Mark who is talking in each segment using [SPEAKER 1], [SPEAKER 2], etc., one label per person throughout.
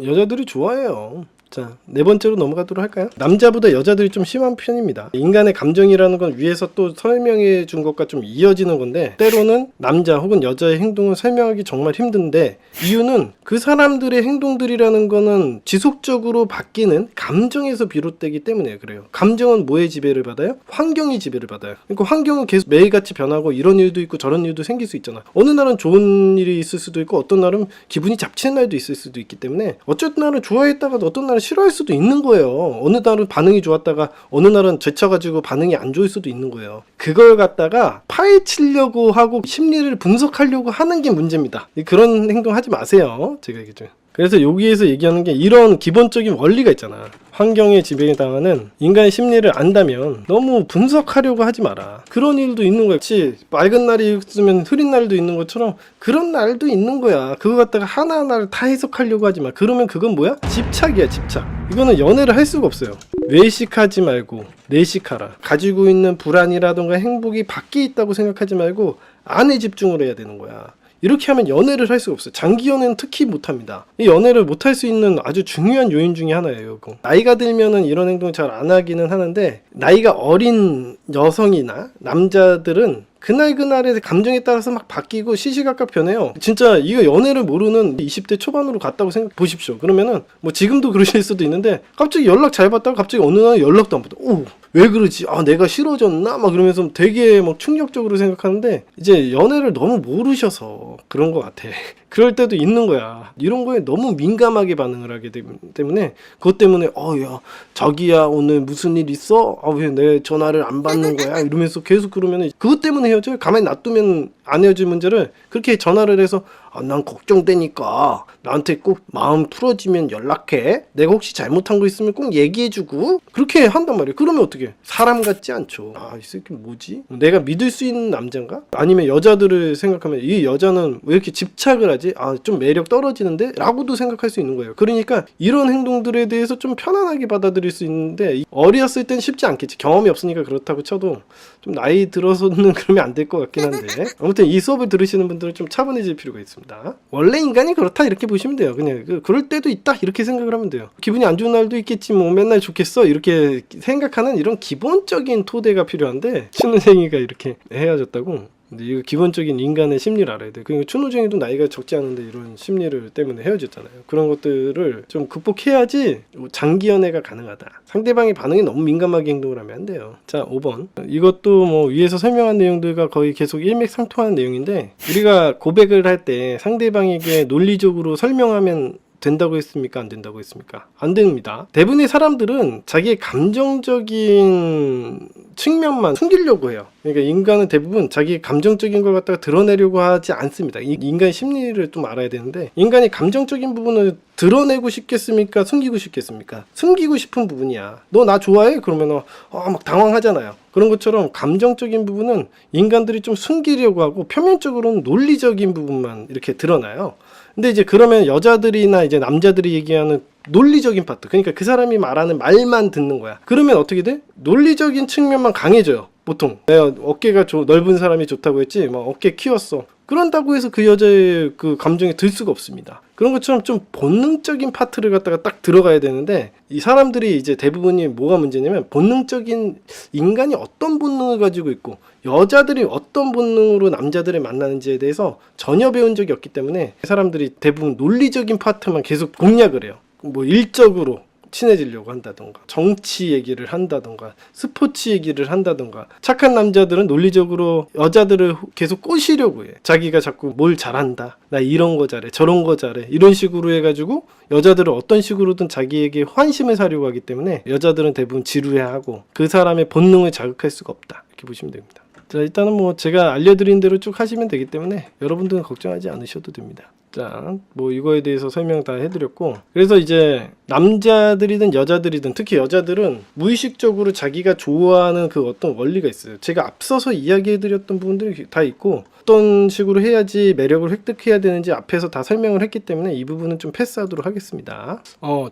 [SPEAKER 1] 여자들이 좋아해요. 자, 네 번째로 넘어가도록 할까요? 남자보다 여자들이 좀 심한 편입니다. 인간의 감정이라는 건 위에서 또 설명해 준 것과 좀 이어지는 건데, 때로는 남자 혹은 여자의 행동을 설명하기 정말 힘든데, 이유는 그 사람들의 행동들이라는 거는 지속적으로 바뀌는 감정에서 비롯되기 때문에 그래요. 감정은 뭐에 지배를 받아요? 환경이 지배를 받아요. 그러니까 환경은 계속 매일같이 변하고, 이런 일도 있고 저런 일도 생길 수 있잖아. 어느 날은 좋은 일이 있을 수도 있고, 어떤 날은 기분이 잡치는 날도 있을 수도 있기 때문에, 어쩔 날은 좋아했다가 어떤 날은 싫어할 수도 있는 거예요. 어느 날은 반응이 좋았다가 어느 날은 제쳐가지고 반응이 안 좋을 수도 있는 거예요. 그걸 갖다가 파헤치려고 하고 심리를 분석하려고 하는 게 문제입니다. 그런 행동 하지 마세요. 제가 얘기 좀. 그래서 여기에서 얘기하는 게 이런 기본적인 원리가 있잖아. 환경에 지배당하는 인간의 심리를 안다면 너무 분석하려고 하지 마라. 그런 일도 있는 거야. 그치? 맑은 날이 있으면 흐린 날도 있는 것처럼 그런 날도 있는 거야. 그거 갖다가 하나하나를 다 해석하려고 하지 마. 그러면 그건 뭐야? 집착이야, 집착. 이거는 연애를 할 수가 없어요. 외식하지 말고 내식하라. 가지고 있는 불안이라든가 행복이 밖에 있다고 생각하지 말고 안에 집중을 해야 되는 거야. 이렇게 하면 연애를 할 수가 없어요. 장기 연애는 특히 못합니다. 이 연애를 못할 수 있는 아주 중요한 요인 중에 하나예요. 이거. 나이가 들면은 이런 행동을 잘 안 하기는 하는데, 나이가 어린 여성이나 남자들은 그날의 감정에 따라서 막 바뀌고 시시각각 변해요. 진짜 이거 연애를 모르는 20대 초반으로 갔다고 생각 보십시오. 그러면은 뭐 지금도 그러실 수도 있는데, 갑자기 연락 잘 받다가 갑자기 어느 날 연락도 안 받아. 오, 왜 그러지? 아, 내가 싫어졌나? 막 그러면서 되게 막 충격적으로 생각하는데, 이제 연애를 너무 모르셔서 그런 것 같아. 그럴 때도 있는 거야. 이런 거에 너무 민감하게 반응을 하게 되기 때문에, 그것 때문에 야 자기야 오늘 무슨 일 있어? 왜 내 전화를 안 받는 거야? 이러면서 계속 그러면 그것 때문에 헤어져요. 가만히 놔두면 안 헤어질 문제를 그렇게 전화를 해서 난 걱정되니까 나한테 꼭 마음 풀어지면 연락해. 내가 혹시 잘못한 거 있으면 꼭 얘기해주고. 그렇게 한단 말이에요. 그러면 어떻게? 사람 같지 않죠. 이 새끼 뭐지? 내가 믿을 수 있는 남자인가? 아니면 여자들을 생각하면 이 여자는 왜 이렇게 집착을 하지? 좀 매력 떨어지는데? 라고도 생각할 수 있는 거예요. 그러니까 이런 행동들에 대해서 좀 편안하게 받아들일 수 있는데, 어렸을 땐 쉽지 않겠지. 경험이 없으니까 그렇다고 쳐도 좀 나이 들어서는 그러면 안 될 것 같긴 한데, 아무튼 이 수업을 들으시는 분들은 좀 차분해질 필요가 있습니다. 원래 인간이 그렇다 이렇게 보시면 돼요. 그냥 그럴 때도 있다 이렇게 생각을 하면 돼요. 기분이 안 좋은 날도 있겠지 뭐 맨날 좋겠어 이렇게 생각하는 이런 기본적인 토대가 필요한데, 신우생이가 이렇게 헤어졌다고? 근데 이거 기본적인 인간의 심리를 알아야 돼. 그러니까 춘우쟁이도 나이가 적지 않은데 이런 심리를 때문에 헤어졌잖아요. 그런 것들을 좀 극복해야지 장기 연애가 가능하다. 상대방의 반응이 너무 민감하게 행동을 하면 안 돼요. 자, 5번. 이것도 뭐 위에서 설명한 내용들과 거의 계속 일맥상통하는 내용인데, 우리가 고백을 할 때 상대방에게 논리적으로 설명하면 된다고 했습니까? 안 된다고 했습니까? 안 됩니다. 대부분의 사람들은 자기의 감정적인 측면만 숨기려고 해요. 그러니까 인간은 대부분 자기 감정적인 걸 갖다가 드러내려고 하지 않습니다. 인간의 심리를 좀 알아야 되는데, 인간이 감정적인 부분을 드러내고 싶겠습니까? 숨기고 싶겠습니까? 숨기고 싶은 부분이야. 너 나 좋아해? 그러면 막 당황하잖아요. 그런 것처럼 감정적인 부분은 인간들이 좀 숨기려고 하고, 표면적으로는 논리적인 부분만 이렇게 드러나요. 근데 이제 그러면 여자들이나 이제 남자들이 얘기하는 논리적인 파트, 그러니까 그 사람이 말하는 말만 듣는 거야. 그러면 어떻게 돼? 논리적인 측면만 강해져요. 보통 내가 어깨가 넓은 사람이 좋다고 했지, 막 어깨 키웠어. 그런다고 해서 그 여자의 그 감정에 들 수가 없습니다. 그런 것처럼 좀 본능적인 파트를 갖다가 딱 들어가야 되는데, 이 사람들이 이제 대부분이 뭐가 문제냐면, 본능적인 인간이 어떤 본능을 가지고 있고 여자들이 어떤 본능으로 남자들을 만나는지에 대해서 전혀 배운 적이 없기 때문에, 사람들이 대부분 논리적인 파트만 계속 공략을 해요. 뭐 일적으로 친해지려고 한다던가, 정치 얘기를 한다던가, 스포츠 얘기를 한다던가. 착한 남자들은 논리적으로 여자들을 계속 꼬시려고 해. 자기가 자꾸 뭘 잘한다, 나 이런 거 잘해, 저런 거 잘해, 이런 식으로 해가지고 여자들을 어떤 식으로든 자기에게 환심을 사려고 하기 때문에, 여자들은 대부분 지루해하고 그 사람의 본능을 자극할 수가 없다, 이렇게 보시면 됩니다. 자, 일단은 뭐 제가 알려드린 대로 쭉 하시면 되기 때문에 여러분들은 걱정하지 않으셔도 됩니다. 자, 뭐 이거에 대해서 설명 다 해드렸고, 그래서 이제 남자들이든 여자들이든, 특히 여자들은 무의식적으로 자기가 좋아하는 그 어떤 원리가 있어요. 제가 앞서서 이야기해드렸던 부분들이 다 있고, 어떤 식으로 해야지 매력을 획득해야 되는지 앞에서 다 설명을 했기 때문에 이 부분은 좀 패스하도록 하겠습니다.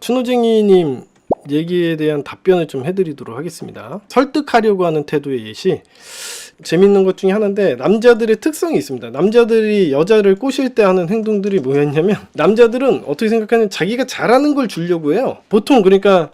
[SPEAKER 1] 춘우쟁이님 얘기에 대한 답변을 좀 해드리도록 하겠습니다. 설득하려고 하는 태도의 예시. 재밌는 것 중에 하나인데 남자들의 특성이 있습니다. 남자들이 여자를 꼬실 때 하는 행동들이 뭐였냐면 남자들은 어떻게 생각하냐면 자기가 잘하는 걸 주려고 해요. 보통 그러니까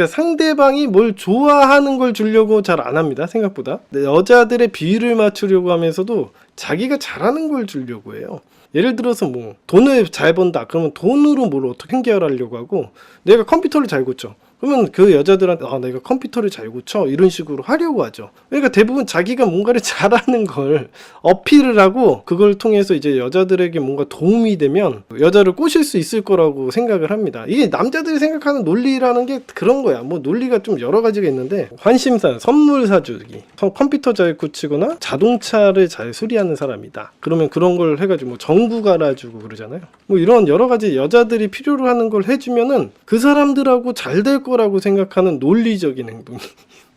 [SPEAKER 1] 상대방이 뭘 좋아하는 걸 주려고 잘 안 합니다. 생각보다. 여자들의 비율을 맞추려고 하면서도 자기가 잘하는 걸 주려고 해요. 예를 들어서 뭐 돈을 잘 번다 그러면 돈으로 뭘 어떻게 해결하려고 하고, 내가 컴퓨터를 잘 고쳐 그러면 그 여자들한테 내가 컴퓨터를 잘 고쳐 이런 식으로 하려고 하죠. 그러니까 대부분 자기가 뭔가를 잘하는 걸 어필을 하고 그걸 통해서 이제 여자들에게 뭔가 도움이 되면 여자를 꼬실 수 있을 거라고 생각을 합니다. 이게 남자들이 생각하는 논리라는 게 그런 거야. 뭐 논리가 좀 여러 가지가 있는데, 환심사, 선물 사주기, 컴퓨터 잘 고치거나 자동차를 잘 수리하는 사람이다. 그러면 그런 걸 해가지고 뭐 전구 갈아주고 그러잖아요. 뭐 이런 여러 가지 여자들이 필요로 하는 걸 해주면은 그 사람들하고 잘 될 거라고 생각하는 논리적인 행동.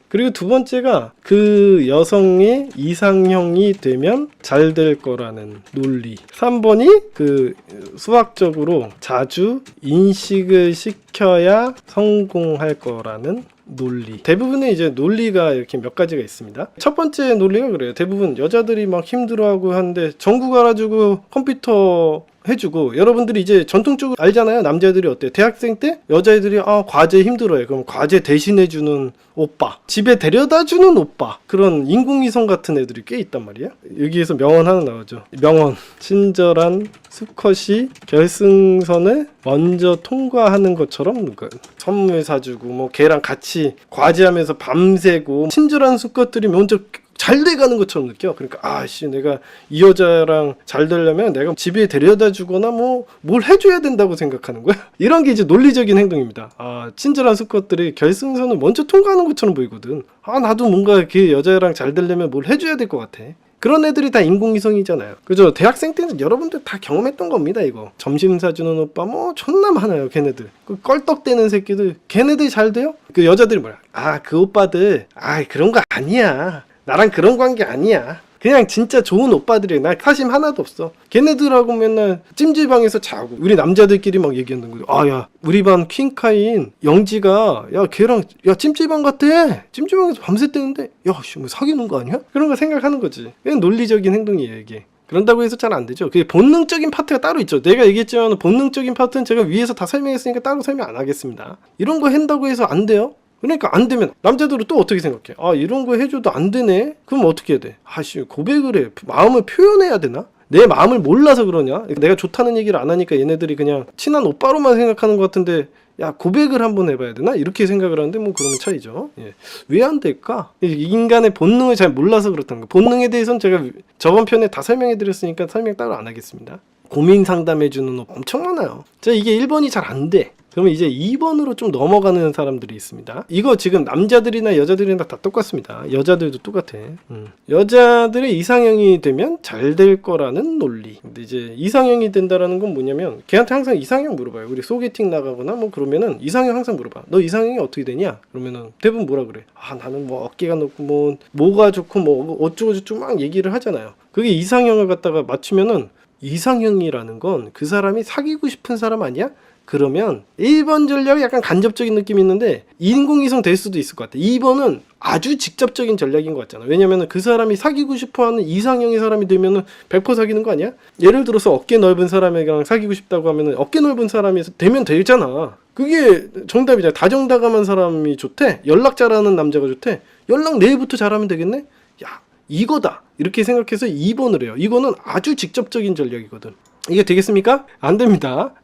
[SPEAKER 1] 그리고 두 번째가 그 여성의 이상형이 되면 잘 될 거라는 논리. 3번이 그 수학적으로 자주 인식을 시켜야 성공할 거라는 논리. 대부분의 이제 논리가 이렇게 몇 가지가 있습니다. 첫 번째 논리가 그래요. 대부분 여자들이 막 힘들어하고 하는데 전구 갈아주고 컴퓨터 해주고, 여러분들이 이제 전통적으로 알잖아요. 남자들이 어때요? 대학생 때 여자애들이 과제 힘들어해. 그럼 과제 대신해주는 오빠, 집에 데려다주는 오빠, 그런 인공위성 같은 애들이 꽤 있단 말이야. 여기에서 명언 하나 나오죠. 명언: 친절한 수컷이 결승선을 먼저 통과하는 것처럼 선물 사주고 뭐 걔랑 같이 과제하면서 밤새고 친절한 수컷들이 먼저 잘 돼가는 것처럼 느껴. 그러니까 내가 이 여자랑 잘 되려면 내가 집에 데려다 주거나 뭐 뭘 해줘야 된다고 생각하는 거야. 이런 게 이제 논리적인 행동입니다. 친절한 수컷들이 결승선을 먼저 통과하는 것처럼 보이거든. 나도 뭔가 그 여자랑 잘 되려면 뭘 해줘야 될 것 같아. 그런 애들이 다 인공위성이잖아요. 그죠? 대학생 때는 여러분들 다 경험했던 겁니다. 이거 점심 사주는 오빠 뭐 존나 많아요. 걔네들 그 껄떡대는 새끼들, 걔네들이 잘 돼요? 그 여자들이 뭐야, 그 오빠들 그런 거 아니야, 나랑 그런 관계 아니야, 그냥 진짜 좋은 오빠들이야, 나 사심 하나도 없어. 걔네들하고 맨날 찜질방에서 자고 우리 남자들끼리 막 얘기하는 거죠. 야 우리 반 퀸카인 영지가 걔랑 찜질방 갔대. 찜질방에서 밤새대는데 뭐 사귀는 거 아니야? 그런 거 생각하는 거지. 그냥 논리적인 행동이에요 이게. 그런다고 해서 잘 안 되죠. 그게 본능적인 파트가 따로 있죠. 내가 얘기했지만 본능적인 파트는 제가 위에서 다 설명했으니까 따로 설명 안 하겠습니다. 이런 거 한다고 해서 안 돼요? 그러니까 안 되면 남자들은 또 어떻게 생각해? 이런 거 해줘도 안 되네? 그럼 어떻게 해야 돼? 고백을 해. 마음을 표현해야 되나? 내 마음을 몰라서 그러냐? 내가 좋다는 얘기를 안 하니까 얘네들이 그냥 친한 오빠로만 생각하는 것 같은데, 고백을 한번 해봐야 되나? 이렇게 생각을 하는데 뭐 그러면 차이죠. 왜 안 될까? 인간의 본능을 잘 몰라서 그렇다는 거. 본능에 대해서는 제가 저번 편에 다 설명해드렸으니까 설명 따로 안 하겠습니다. 고민 상담해주는 업 엄청 많아요. 이게 1번이 잘 안 돼. 그러면 이제 2번으로 좀 넘어가는 사람들이 있습니다. 이거 지금 남자들이나 여자들이나 다 똑같습니다. 여자들도 똑같아. 여자들의 이상형이 되면 잘 될 거라는 논리. 근데 이제 이상형이 된다라는 건 뭐냐면, 걔한테 항상 이상형 물어봐요. 우리 소개팅 나가거나 뭐 그러면은 이상형 항상 물어봐. 너 이상형이 어떻게 되냐? 그러면은 대부분 뭐라 그래? 나는 뭐 어깨가 높고 뭐가 좋고 뭐 어쩌고저쩌고 막 얘기를 하잖아요. 그게 이상형을 갖다가 맞추면은, 이상형이라는 건 그 사람이 사귀고 싶은 사람 아니야? 그러면 1번 전략이 약간 간접적인 느낌이 있는데 인공위성 될 수도 있을 것 같아. 2번은 아주 직접적인 전략인 것 같잖아. 왜냐면 그 사람이 사귀고 싶어하는 이상형의 사람이 되면은 100% 사귀는 거 아니야? 예를 들어서 어깨 넓은 사람이랑 사귀고 싶다고 하면은 어깨 넓은 사람이 되면 되잖아. 그게 정답이잖아. 다정다감한 사람이 좋대. 연락 잘하는 남자가 좋대. 연락 내일부터 잘하면 되겠네? 이거다. 이렇게 생각해서 2번을 해요. 이거는 아주 직접적인 전략이거든. 이게 되겠습니까? 안 됩니다.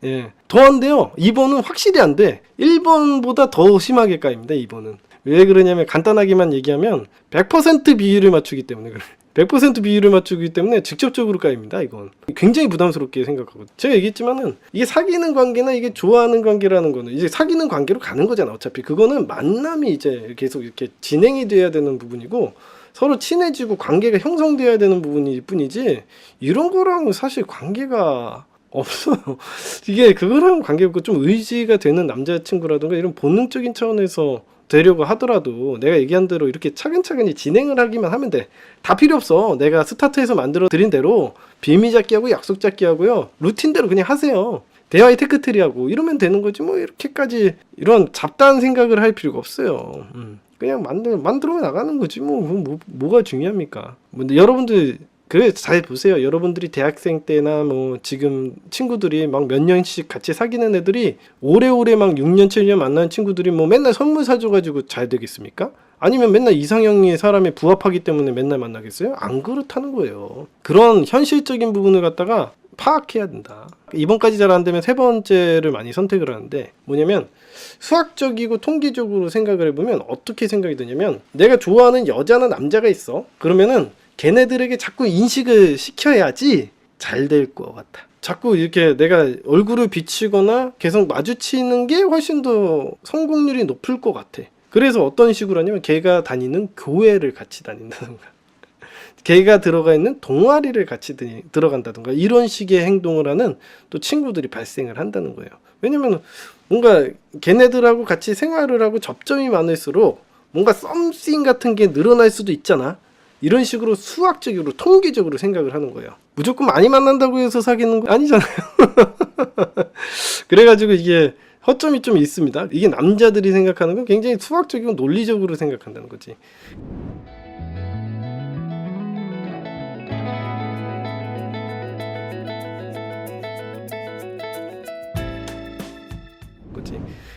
[SPEAKER 1] 더 안 돼요. 2번은 확실히 안 돼. 1번보다 더 심하게 까입니다. 2번은. 왜 그러냐면, 간단하게만 얘기하면 100% 비율을 맞추기 때문에 그래. 100% 비율을 맞추기 때문에 직접적으로 까입니다. 이건 굉장히 부담스럽게 생각하거든요. 제가 얘기했지만은 이게 사귀는 관계나 이게 좋아하는 관계라는 거는 이제 사귀는 관계로 가는 거잖아. 어차피 그거는 만남이 이제 계속 이렇게 진행이 돼야 되는 부분이고, 서로 친해지고 관계가 형성돼야 되는 부분일 뿐이지, 이런 거랑 사실 관계가 없어요. 이게 그거랑 관계 없고 좀 의지가 되는 남자친구라든가 이런 본능적인 차원에서 되려고 하더라도 내가 얘기한 대로 이렇게 차근차근히 진행을 하기만 하면 돼. 다 필요 없어. 내가 스타트에서 만들어 드린 대로 비밀 잡기 하고 약속 잡기 하고요, 루틴대로 그냥 하세요. 대화의 테크트리하고 이러면 되는 거지 뭐 이렇게까지 이런 잡다한 생각을 할 필요가 없어요. 그냥 만들어 나가는 거지 뭐가 중요합니까? 근데 여러분들 그래 잘 보세요. 여러분들이 대학생 때나 뭐 지금 친구들이 막 몇 년씩 같이 사귀는 애들이 오래오래 막 6년 7년 만나는 친구들이 뭐 맨날 선물 사줘가지고 잘 되겠습니까? 아니면 맨날 이상형의 사람에 부합하기 때문에 맨날 만나겠어요? 안 그렇다는 거예요. 그런 현실적인 부분을 갖다가 파악해야 된다. 이번까지 잘 안 되면 세 번째를 많이 선택을 하는데 뭐냐면 수학적이고 통계적으로 생각을 해보면 어떻게 생각이 드냐면 내가 좋아하는 여자나 남자가 있어. 그러면은 걔네들에게 자꾸 인식을 시켜야지 잘 될 것 같아. 자꾸 이렇게 내가 얼굴을 비치거나 계속 마주치는 게 훨씬 더 성공률이 높을 것 같아. 그래서 어떤 식으로 하냐면 걔가 다니는 교회를 같이 다닌다던가 걔가 들어가 있는 동아리를 같이 들어간다던가 이런 식의 행동을 하는 또 친구들이 발생을 한다는 거예요. 왜냐면 뭔가 걔네들하고 같이 생활을 하고 접점이 많을수록 뭔가 썸씽 같은 게 늘어날 수도 있잖아. 이런 식으로 수학적으로 통계적으로 생각을 하는 거예요. 무조건 많이 만난다고 해서 사귀는 거 아니잖아요. 그래가지고 이게 허점이 좀 있습니다. 이게 남자들이 생각하는 건 굉장히 수학적이고 논리적으로 생각한다는 거지.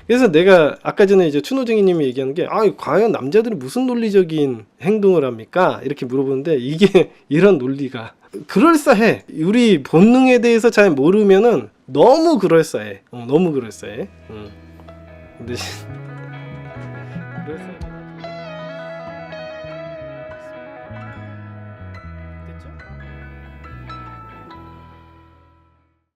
[SPEAKER 1] 그래서 내가 아까 전에 이제 추노쟁이님이 얘기하는 게 과연 남자들이 무슨 논리적인 행동을 합니까? 이렇게 물어보는데 이게 이런 논리가 그럴싸해. 우리 본능에 대해서 잘 모르면은 너무 그럴싸해. 너무 그럴싸해. 근데 그래서